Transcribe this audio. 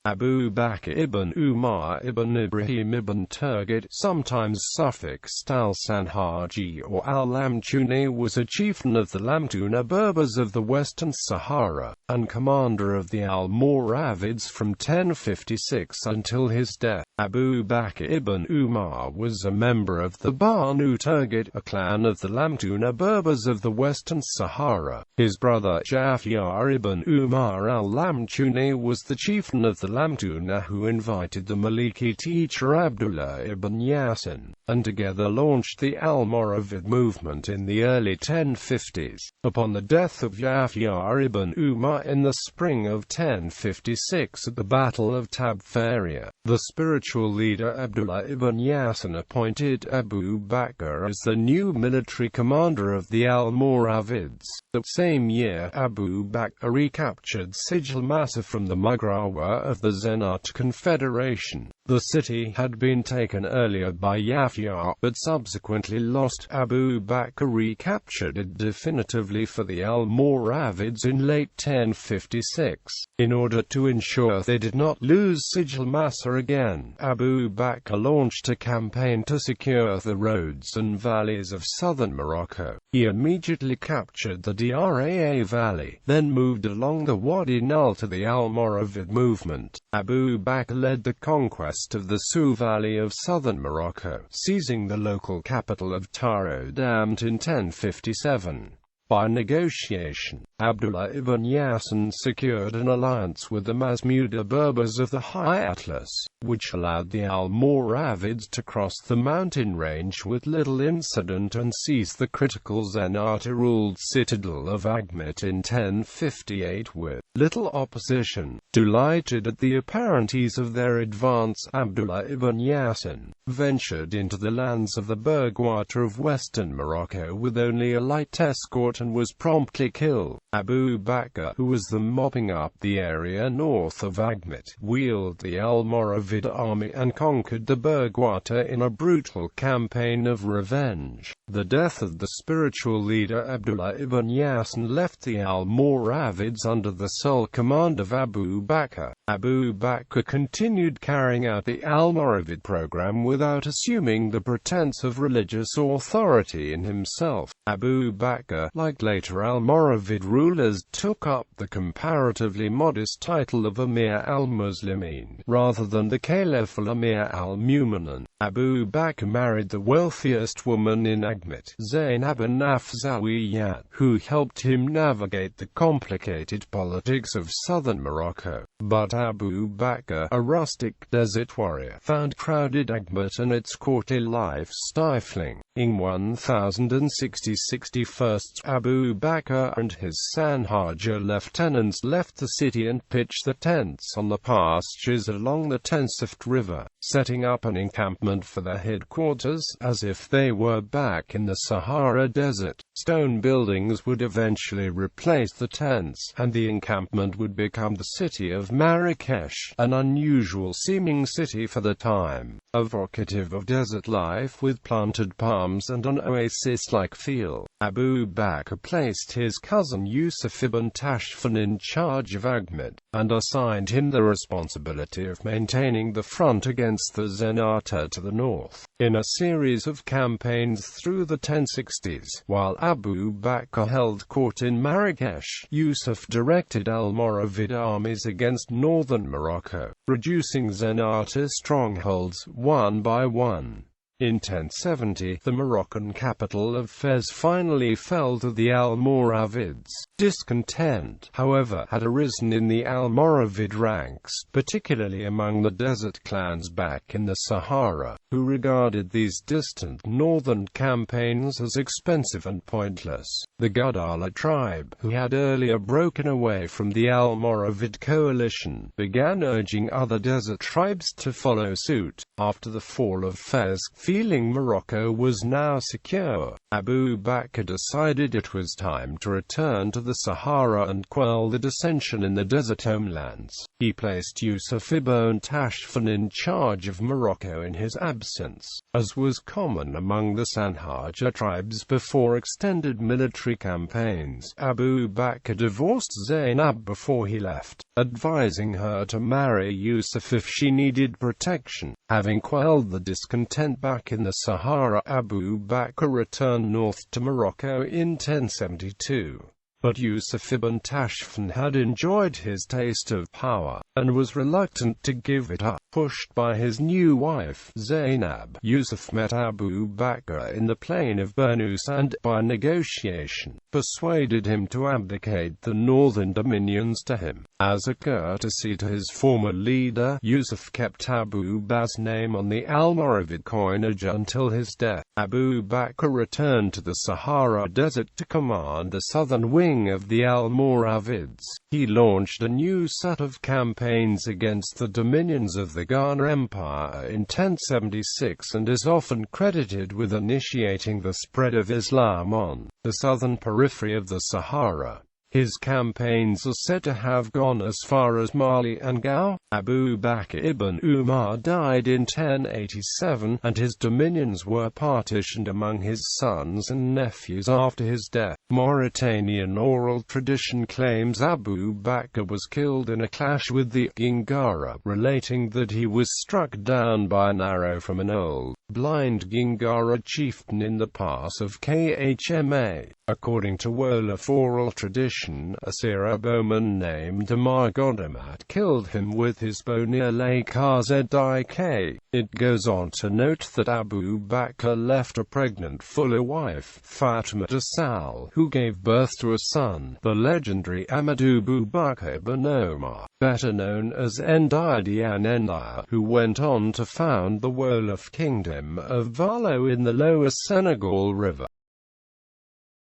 Abu Bakr ibn Umar ibn Ibrahim ibn Turgut, sometimes suffixed al-Sanhaji or al-Lamtuni, was a chieftain of the Lamtuna Berbers of the Western Sahara, and commander of the Almoravids from 1056 until his death. Abu Bakr ibn Umar was a member of the Banu Turgut, a clan of the Lamtuna Berbers of the Western Sahara. His brother Yahya ibn Umar al-Lamtuni was the chieftain of the Lamtuna who invited the Maliki teacher Abdallah ibn Yasin, and together launched the Almoravid movement in the early 1050s. Upon the death of Yahya ibn Umar in the spring of 1056 at the Battle of Tabfarilla, the spiritual leader Abdallah ibn Yasin appointed Abu Bakr as the new military commander of the Almoravids. That same year, Abu Bakr recaptured Sijil from the Mughrawa of the Zenat Confederation. The city had been taken earlier by Yahya, but subsequently lost. Abu Bakr recaptured it definitively for the Almoravids in late 1056. In order to ensure they did not lose Sijil again, Abu Bakr launched a campaign to secure the roads and valleys of southern Morocco. He immediately captured the Draa Valley, then moved along the Wadi Nul to the Almoravid movement. Abu Bakr led the conquest of the Su Valley of southern Morocco, seizing the local capital of Taro-Damt in 1057. By negotiation, Abdallah ibn Yasin secured an alliance with the Mecia de Berbers of the High Atlas, which allowed the Almoravids to cross the mountain range with little incident and seize the critical Zenata-ruled citadel of Agmat in 1058 with little opposition. Delighted at the apparent ease of their advance, Abdallah ibn Yasin ventured into the lands of the Bergwater of western Morocco with only a light escort and was promptly killed. Abu Bakr, who was then mopping up the area north of Agmat, wheeled the Almoravid army and conquered the Bergwater in a brutal campaign of revenge. The death of the spiritual leader Abdallah ibn Yasin left the Almoravids under the sole command of Abu Bakr. Abu Bakr continued carrying out the Almoravid program without assuming the pretense of religious authority in himself. Abu Bakr, like later Almoravid rulers, took up the comparatively modest title of Amir al-Muslimin, rather than the Caliph al-Amir al-Mu'minin. Abu Bakr married the wealthiest woman in Agmat, Zainab an-Nafzawiyat, who helped him navigate the complicated politics of southern Morocco. But Abu Bakr, a rustic desert warrior, found crowded Agmat and its courtly life stifling. In 1060-61, Abu Bakr and his Sanhaji lieutenants left the city and pitched their tents on the pastures along the Tensift River, setting up an encampment for their headquarters, as if they were back in the Sahara Desert. Stone buildings would eventually replace the tents, and the encampment would become the city of Marrakesh, an unusual-seeming city for the time, evocative of desert life with planted palms and an oasis-like feel. Abu Bakr placed his cousin Yusuf ibn Tashfin in charge of Agmat, and assigned him the responsibility of maintaining the front against the Zenata to the north. In a series of campaigns through the 1060s, while Abu Bakr held court in Marrakesh, Yusuf directed Almoravid armies against northern Morocco, reducing Zenata strongholds one by one. In 1070, the Moroccan capital of Fez finally fell to the Almoravids. Discontent, however, had arisen in the Almoravid ranks, particularly among the desert clans back in the Sahara, who regarded these distant northern campaigns as expensive and pointless. The Gudala tribe, who had earlier broken away from the Almoravid coalition, began urging other desert tribes to follow suit. After the fall of Fez, feeling Morocco was now secure, Abu Bakr decided it was time to return to the Sahara and quell the dissension in the desert homelands. He placed Yusuf ibn Tashfin in charge of Morocco in his absence, as was common among the Sanhaji tribes before extended military campaigns. Abu Bakr divorced Zainab before he left, advising her to marry Yusuf if she needed protection. Having quelled the discontent back in the Sahara, Abu Bakr returned north to Morocco in 1072. But Yusuf ibn Tashfin had enjoyed his taste of power, and was reluctant to give it up. Pushed by his new wife, Zainab, Yusuf met Abu Bakr in the plain of Banu and, by negotiation, persuaded him to abdicate the northern dominions to him. As a courtesy to his former leader, Yusuf kept Abu Bakr's name on the Almoravid coinage until his death. Abu Bakr returned to the Sahara Desert to command the southern wing of the Almoravids. He launched a new set of campaigns against the dominions of the Ghana Empire in 1076 and is often credited with initiating the spread of Islam on the southern periphery of the Sahara. His campaigns are said to have gone as far as Mali and Gao. Abu Bakr ibn Umar died in 1087, and his dominions were partitioned among his sons and nephews after his death. Mauritanian oral tradition claims Abu Bakr was killed in a clash with the Gingara, relating that he was struck down by an arrow from an old, blind Gingara chieftain in the pass of Khma. According to Wolof oral tradition, a Syria bowman named Amar Godamat killed him with his bow near Lake Rzik. It goes on to note that Abu Bakr left a pregnant fuller wife, Fatima Sal, who gave birth to a son, the legendary Abu Bakr ibn Umar, better known as Ndiadian Ndia, who went on to found the Wolof kingdom of Valo in the lower Senegal River.